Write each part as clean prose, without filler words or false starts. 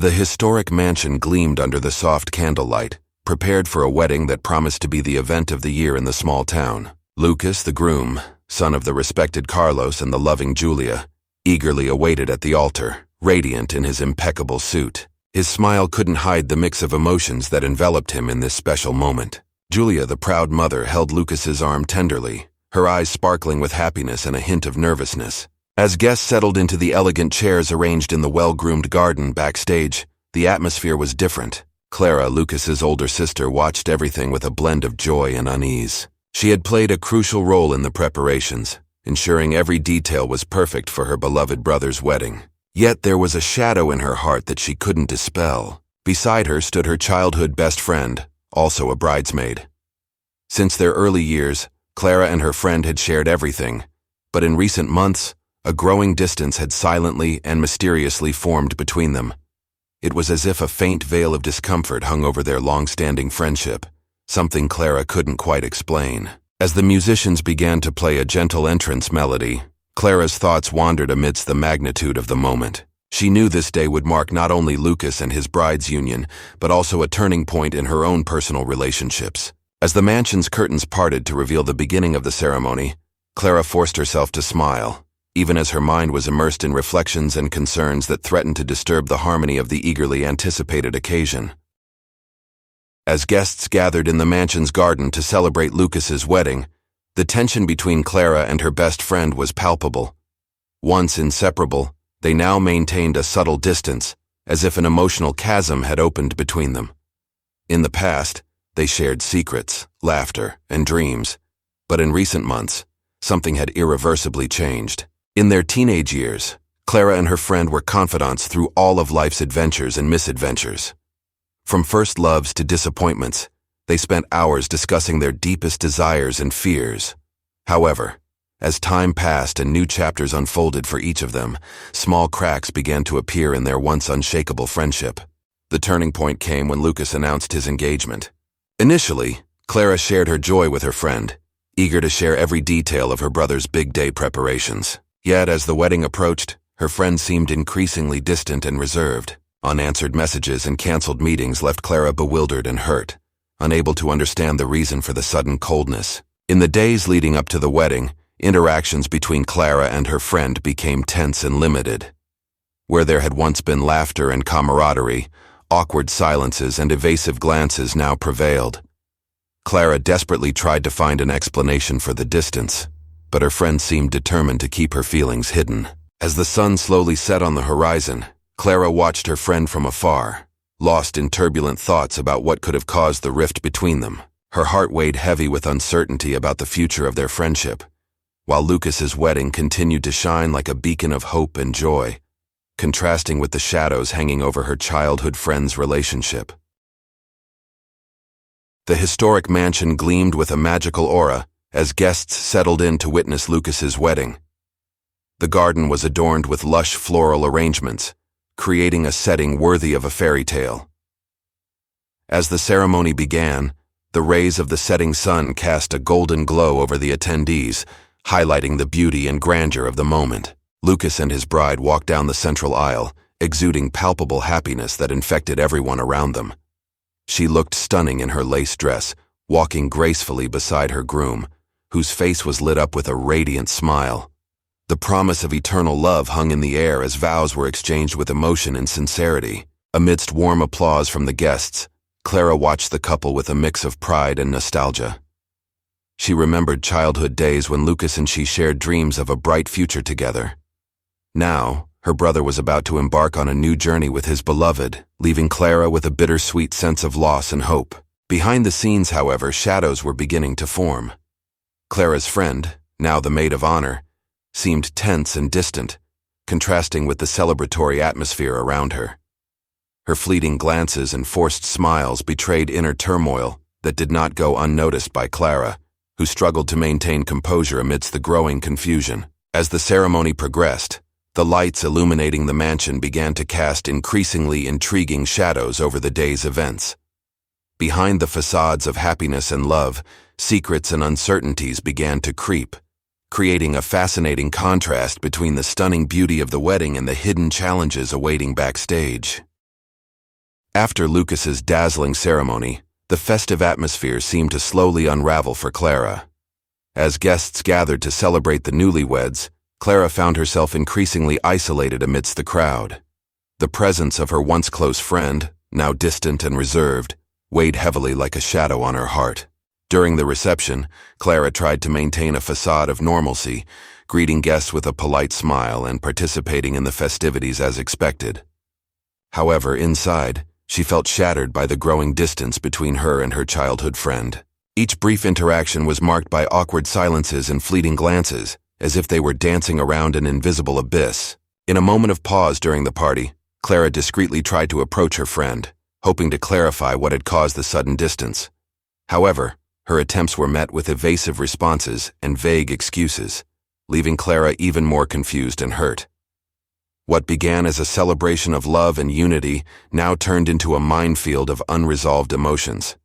The historic mansion gleamed under the soft candlelight, prepared for a wedding that promised to be the event of the year in the small town. Lucas, the groom, son of the respected Carlos and the loving Julia, eagerly awaited at the altar, radiant in his impeccable suit. His smile couldn't hide the mix of emotions that enveloped him in this special moment. Julia, the proud mother, held Lucas's arm tenderly, her eyes sparkling with happiness and a hint of nervousness. As guests settled into the elegant chairs arranged in the well-groomed garden backstage, the atmosphere was different. Clara, Lucas's older sister, watched everything with a blend of joy and unease. She had played a crucial role in the preparations, ensuring every detail was perfect for her beloved brother's wedding. Yet there was a shadow in her heart that she couldn't dispel. Beside her stood her childhood best friend, also a bridesmaid. Since their early years, Clara and her friend had shared everything, but in recent months, a growing distance had silently and mysteriously formed between them. It was as if a faint veil of discomfort hung over their long-standing friendship, something Clara couldn't quite explain. As the musicians began to play a gentle entrance melody, Clara's thoughts wandered amidst the magnitude of the moment. She knew this day would mark not only Lucas and his bride's union, but also a turning point in her own personal relationships. As the mansion's curtains parted to reveal the beginning of the ceremony, Clara forced herself to smile, even as her mind was immersed in reflections and concerns that threatened to disturb the harmony of the eagerly anticipated occasion. As guests gathered in the mansion's garden to celebrate Lucas's wedding, the tension between Clara and her best friend was palpable. Once inseparable, they now maintained a subtle distance, as if an emotional chasm had opened between them. In the past, they shared secrets, laughter, and dreams, but in recent months, something had irreversibly changed. In their teenage years, Clara and her friend were confidants through all of life's adventures and misadventures. From first loves to disappointments, they spent hours discussing their deepest desires and fears. However, as time passed and new chapters unfolded for each of them, small cracks began to appear in their once unshakable friendship. The turning point came when Lucas announced his engagement. Initially, Clara shared her joy with her friend, eager to share every detail of her brother's big day preparations. Yet, as the wedding approached, her friend seemed increasingly distant and reserved. Unanswered messages and canceled meetings left Clara bewildered and hurt, unable to understand the reason for the sudden coldness. In the days leading up to the wedding, interactions between Clara and her friend became tense and limited. Where there had once been laughter and camaraderie, awkward silences and evasive glances now prevailed. Clara desperately tried to find an explanation for the distance, but her friend seemed determined to keep her feelings hidden. As the sun slowly set on the horizon, Clara watched her friend from afar, lost in turbulent thoughts about what could have caused the rift between them. Her heart weighed heavy with uncertainty about the future of their friendship, while Lucas's wedding continued to shine like a beacon of hope and joy, contrasting with the shadows hanging over her childhood friend's relationship. The historic mansion gleamed with a magical aura as guests settled in to witness Lucas's wedding. The garden was adorned with lush floral arrangements, creating a setting worthy of a fairy tale. As the ceremony began, the rays of the setting sun cast a golden glow over the attendees, highlighting the beauty and grandeur of the moment. Lucas and his bride walked down the central aisle, exuding palpable happiness that infected everyone around them. She looked stunning in her lace dress, walking gracefully beside her groom, whose face was lit up with a radiant smile. The promise of eternal love hung in the air as vows were exchanged with emotion and sincerity. Amidst warm applause from the guests, Clara watched the couple with a mix of pride and nostalgia. She remembered childhood days when Lucas and she shared dreams of a bright future together. Now, her brother was about to embark on a new journey with his beloved, leaving Clara with a bittersweet sense of loss and hope. Behind the scenes, however, shadows were beginning to form. Clara's friend, now the maid of honor, seemed tense and distant, contrasting with the celebratory atmosphere around her. Her fleeting glances and forced smiles betrayed inner turmoil that did not go unnoticed by Clara, who struggled to maintain composure amidst the growing confusion. As the ceremony progressed, the lights illuminating the mansion began to cast increasingly intriguing shadows over the day's events. Behind the facades of happiness and love, secrets and uncertainties began to creep, creating a fascinating contrast between the stunning beauty of the wedding and the hidden challenges awaiting backstage. After Lucas's dazzling ceremony, the festive atmosphere seemed to slowly unravel for Clara. As guests gathered to celebrate the newlyweds, Clara found herself increasingly isolated amidst the crowd. The presence of her once close friend, now distant and reserved, weighed heavily like a shadow on her heart. During the reception, Clara tried to maintain a facade of normalcy, greeting guests with a polite smile and participating in the festivities as expected. However, inside, she felt shattered by the growing distance between her and her childhood friend. Each brief interaction was marked by awkward silences and fleeting glances, as if they were dancing around an invisible abyss. In a moment of pause during the party, Clara discreetly tried to approach her friend, hoping to clarify what had caused the sudden distance. However, her attempts were met with evasive responses and vague excuses, leaving Clara even more confused and hurt. What began as a celebration of love and unity now turned into a minefield of unresolved emotions.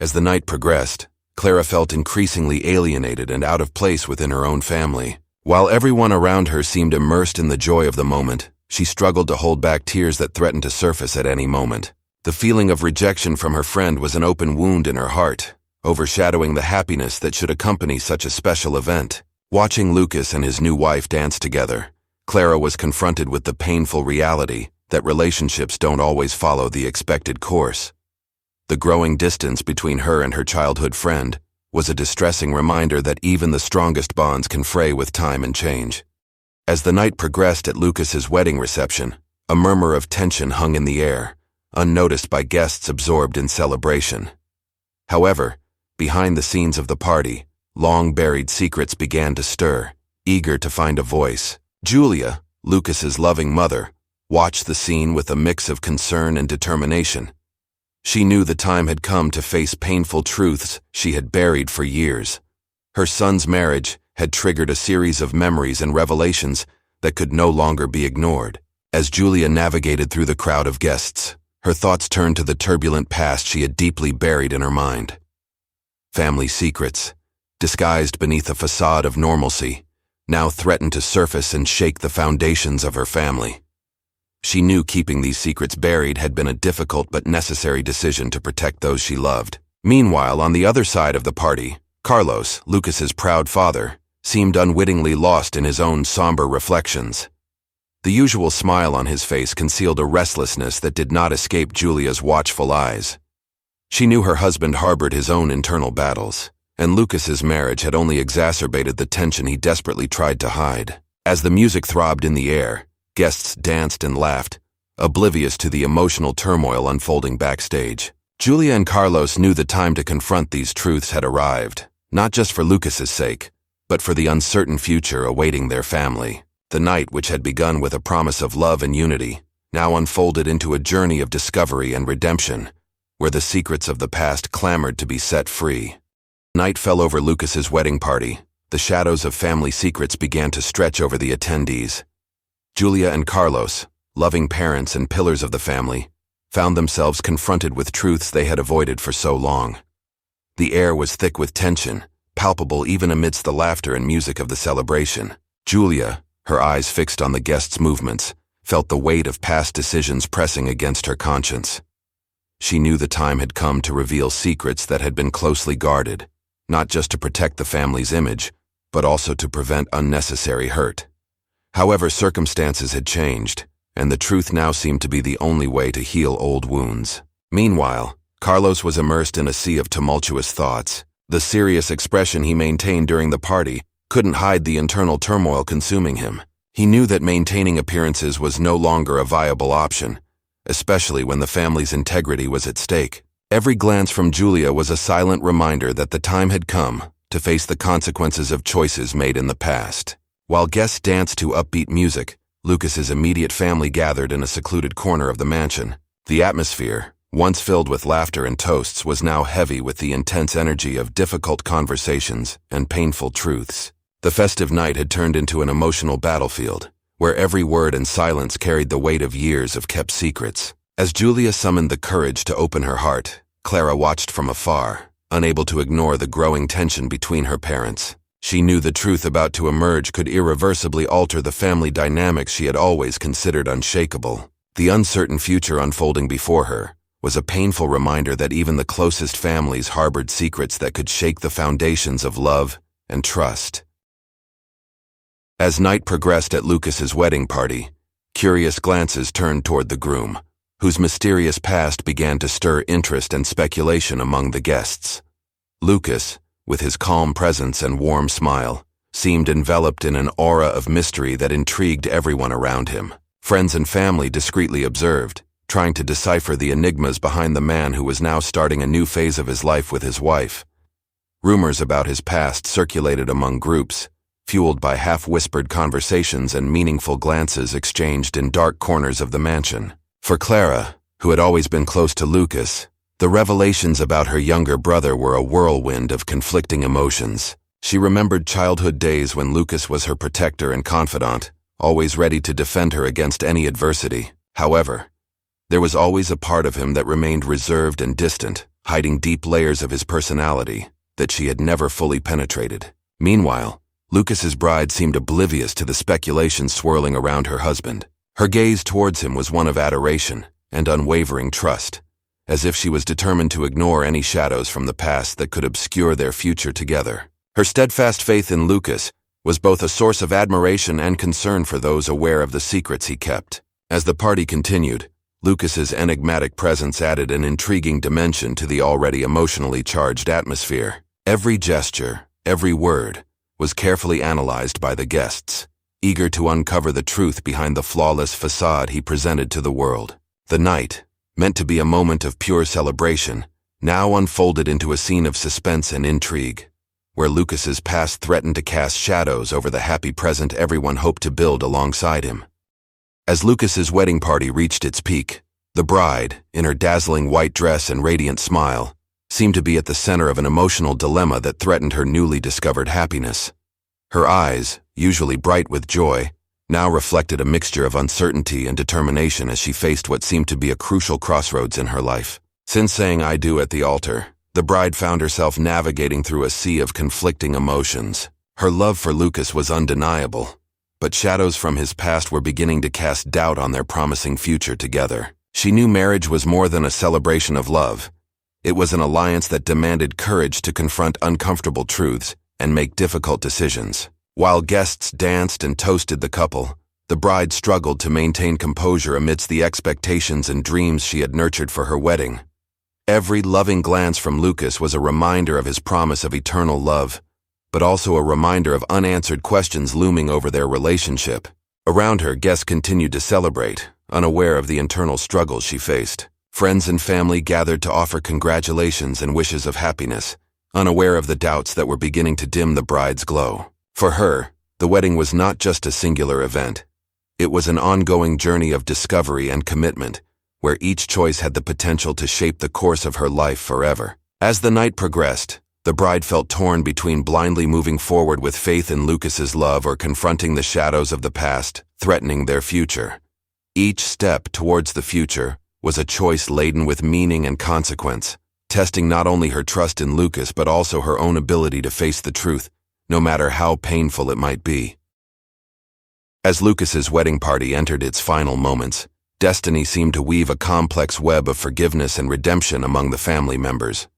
As the night progressed, Clara felt increasingly alienated and out of place within her own family. While everyone around her seemed immersed in the joy of the moment, she struggled to hold back tears that threatened to surface at any moment. The feeling of rejection from her friend was an open wound in her heart, overshadowing the happiness that should accompany such a special event. Watching Lucas and his new wife dance together, Clara was confronted with the painful reality that relationships don't always follow the expected course. The growing distance between her and her childhood friend was a distressing reminder that even the strongest bonds can fray with time and change. As the night progressed at Lucas's wedding reception, a murmur of tension hung in the air, unnoticed by guests absorbed in celebration. However, behind the scenes of the party, long-buried secrets began to stir, eager to find a voice. Julia, Lucas's loving mother, watched the scene with a mix of concern and determination. She knew the time had come to face painful truths she had buried for years. Her son's marriage had triggered a series of memories and revelations that could no longer be ignored. As Julia navigated through the crowd of guests, her thoughts turned to the turbulent past she had deeply buried in her mind. Family secrets, disguised beneath a facade of normalcy, now threatened to surface and shake the foundations of her family. She knew keeping these secrets buried had been a difficult but necessary decision to protect those she loved. Meanwhile, on the other side of the party, Carlos, Lucas's proud father, seemed unwittingly lost in his own somber reflections. The usual smile on his face concealed a restlessness that did not escape Julia's watchful eyes. She knew her husband harbored his own internal battles, and Lucas's marriage had only exacerbated the tension he desperately tried to hide. As the music throbbed in the air, guests danced and laughed, oblivious to the emotional turmoil unfolding backstage. Julia and Carlos knew the time to confront these truths had arrived, not just for Lucas's sake, but for the uncertain future awaiting their family. The night, which had begun with a promise of love and unity, now unfolded into a journey of discovery and redemption, where the secrets of the past clamored to be set free. Night fell over Lucas's wedding party. The shadows of family secrets began to stretch over the attendees. Julia and Carlos, loving parents and pillars of the family, found themselves confronted with truths they had avoided for so long. The air was thick with tension, palpable even amidst the laughter and music of the celebration. Julia, her eyes fixed on the guests' movements, felt the weight of past decisions pressing against her conscience. She knew the time had come to reveal secrets that had been closely guarded, not just to protect the family's image, but also to prevent unnecessary hurt. However, circumstances had changed, and the truth now seemed to be the only way to heal old wounds. Meanwhile, Carlos was immersed in a sea of tumultuous thoughts. The serious expression he maintained during the party couldn't hide the internal turmoil consuming him. He knew that maintaining appearances was no longer a viable option, especially when the family's integrity was at stake. Every glance from Julia was a silent reminder that the time had come to face the consequences of choices made in the past. While guests danced to upbeat music, Lucas's immediate family gathered in a secluded corner of the mansion. The atmosphere, once filled with laughter and toasts, was now heavy with the intense energy of difficult conversations and painful truths. The festive night had turned into an emotional battlefield, where every word and silence carried the weight of years of kept secrets. As Julia summoned the courage to open her heart, Clara watched from afar, unable to ignore the growing tension between her parents. She knew the truth about to emerge could irreversibly alter the family dynamics she had always considered unshakable. The uncertain future unfolding before her was a painful reminder that even the closest families harbored secrets that could shake the foundations of love and trust. As night progressed at Lucas's wedding party, curious glances turned toward the groom, whose mysterious past began to stir interest and speculation among the guests. Lucas, with his calm presence and warm smile, seemed enveloped in an aura of mystery that intrigued everyone around him. Friends and family discreetly observed, trying to decipher the enigmas behind the man who was now starting a new phase of his life with his wife. Rumors about his past circulated among groups, fueled by half-whispered conversations and meaningful glances exchanged in dark corners of the mansion. For Clara, who had always been close to Lucas, the revelations about her younger brother were a whirlwind of conflicting emotions. She remembered childhood days when Lucas was her protector and confidant, always ready to defend her against any adversity. However, there was always a part of him that remained reserved and distant, hiding deep layers of his personality that she had never fully penetrated. Meanwhile, Lucas's bride seemed oblivious to the speculations swirling around her husband. Her gaze towards him was one of adoration and unwavering trust, as if she was determined to ignore any shadows from the past that could obscure their future together. Her steadfast faith in Lucas was both a source of admiration and concern for those aware of the secrets he kept. As the party continued, Lucas's enigmatic presence added an intriguing dimension to the already emotionally charged atmosphere. Every gesture, every word, was carefully analyzed by the guests, eager to uncover the truth behind the flawless facade he presented to the world. The night, meant to be a moment of pure celebration, now unfolded into a scene of suspense and intrigue, where Lucas's past threatened to cast shadows over the happy present everyone hoped to build alongside him. As Lucas's wedding party reached its peak, the bride, in her dazzling white dress and radiant smile, seemed to be at the center of an emotional dilemma that threatened her newly discovered happiness. Her eyes, usually bright with joy, now reflected a mixture of uncertainty and determination as she faced what seemed to be a crucial crossroads in her life. Since saying "I do" at the altar, the bride found herself navigating through a sea of conflicting emotions. Her love for Lucas was undeniable, but shadows from his past were beginning to cast doubt on their promising future together. She knew marriage was more than a celebration of love. It was an alliance that demanded courage to confront uncomfortable truths and make difficult decisions. While guests danced and toasted the couple, the bride struggled to maintain composure amidst the expectations and dreams she had nurtured for her wedding. Every loving glance from Lucas was a reminder of his promise of eternal love, but also a reminder of unanswered questions looming over their relationship. Around her, guests continued to celebrate, unaware of the internal struggles she faced. Friends and family gathered to offer congratulations and wishes of happiness, unaware of the doubts that were beginning to dim the bride's glow. For her, the wedding was not just a singular event. It was an ongoing journey of discovery and commitment, where each choice had the potential to shape the course of her life forever. As the night progressed, the bride felt torn between blindly moving forward with faith in Lucas's love or confronting the shadows of the past, threatening their future. Each step towards the future was a choice laden with meaning and consequence, testing not only her trust in Lucas but also her own ability to face the truth, no matter how painful it might be. As Lucas's wedding party entered its final moments, destiny seemed to weave a complex web of forgiveness and redemption among the family members.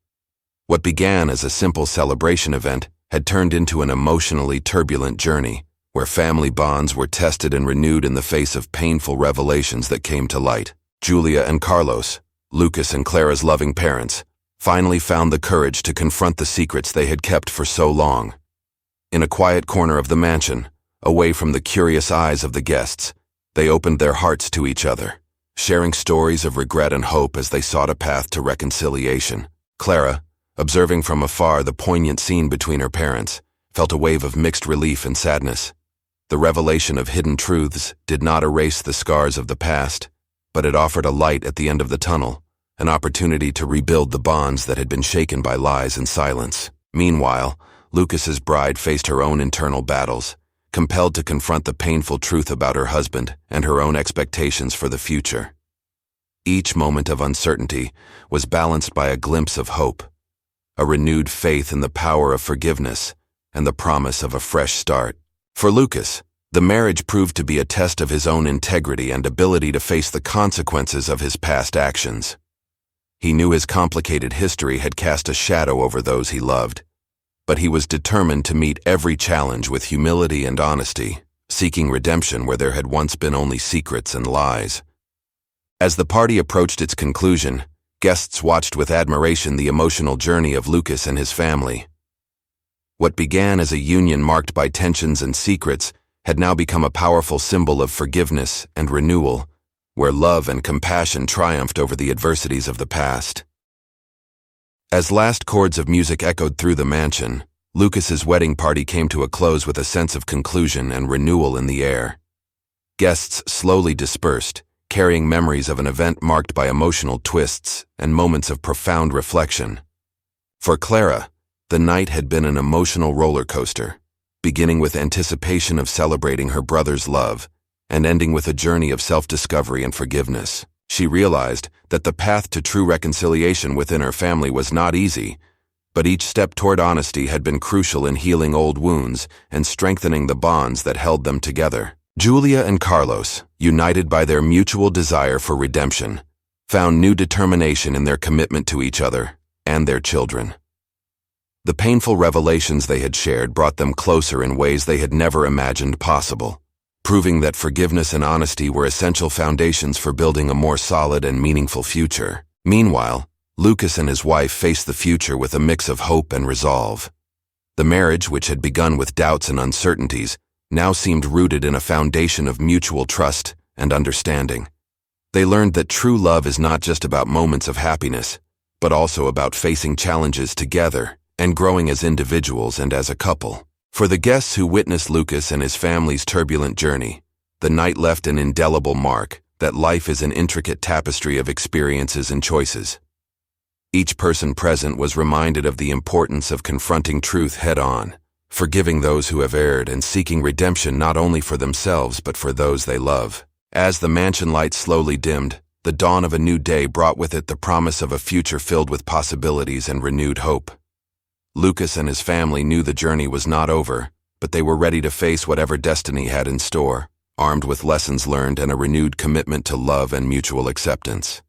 What began as a simple celebration event had turned into an emotionally turbulent journey, where family bonds were tested and renewed in the face of painful revelations that came to light. Julia and Carlos, Lucas and Clara's loving parents, finally found the courage to confront the secrets they had kept for so long. In a quiet corner of the mansion, away from the curious eyes of the guests, they opened their hearts to each other, sharing stories of regret and hope as they sought a path to reconciliation. Clara, observing from afar the poignant scene between her parents, felt a wave of mixed relief and sadness. The revelation of hidden truths did not erase the scars of the past, but it offered a light at the end of the tunnel, an opportunity to rebuild the bonds that had been shaken by lies and silence. Meanwhile, Lucas's bride faced her own internal battles, compelled to confront the painful truth about her husband and her own expectations for the future. Each moment of uncertainty was balanced by a glimpse of hope, a renewed faith in the power of forgiveness and the promise of a fresh start. For Lucas, the marriage proved to be a test of his own integrity and ability to face the consequences of his past actions. He knew his complicated history had cast a shadow over those he loved, but he was determined to meet every challenge with humility and honesty, seeking redemption where there had once been only secrets and lies. As the party approached its conclusion, guests watched with admiration the emotional journey of Lucas and his family. What began as a union marked by tensions and secrets had now become a powerful symbol of forgiveness and renewal, where love and compassion triumphed over the adversities of the past. As last chords of music echoed through the mansion, Lucas's wedding party came to a close with a sense of conclusion and renewal in the air. Guests slowly dispersed, carrying memories of an event marked by emotional twists and moments of profound reflection. For Clara, the night had been an emotional roller coaster, beginning with anticipation of celebrating her brother's love and ending with a journey of self-discovery and forgiveness. She realized that the path to true reconciliation within her family was not easy, but each step toward honesty had been crucial in healing old wounds and strengthening the bonds that held them together. Julia and Carlos, united by their mutual desire for redemption, found new determination in their commitment to each other and their children. The painful revelations they had shared brought them closer in ways they had never imagined possible, proving that forgiveness and honesty were essential foundations for building a more solid and meaningful future. Meanwhile, Lucas and his wife faced the future with a mix of hope and resolve. The marriage, which had begun with doubts and uncertainties, now seemed rooted in a foundation of mutual trust and understanding. They learned that true love is not just about moments of happiness, but also about facing challenges together and growing as individuals and as a couple. For the guests who witnessed Lucas and his family's turbulent journey, the night left an indelible mark that life is an intricate tapestry of experiences and choices. Each person present was reminded of the importance of confronting truth head-on, forgiving those who have erred and seeking redemption not only for themselves but for those they love. As the mansion lights slowly dimmed, the dawn of a new day brought with it the promise of a future filled with possibilities and renewed hope. Lucas and his family knew the journey was not over, but they were ready to face whatever destiny had in store, armed with lessons learned and a renewed commitment to love and mutual acceptance.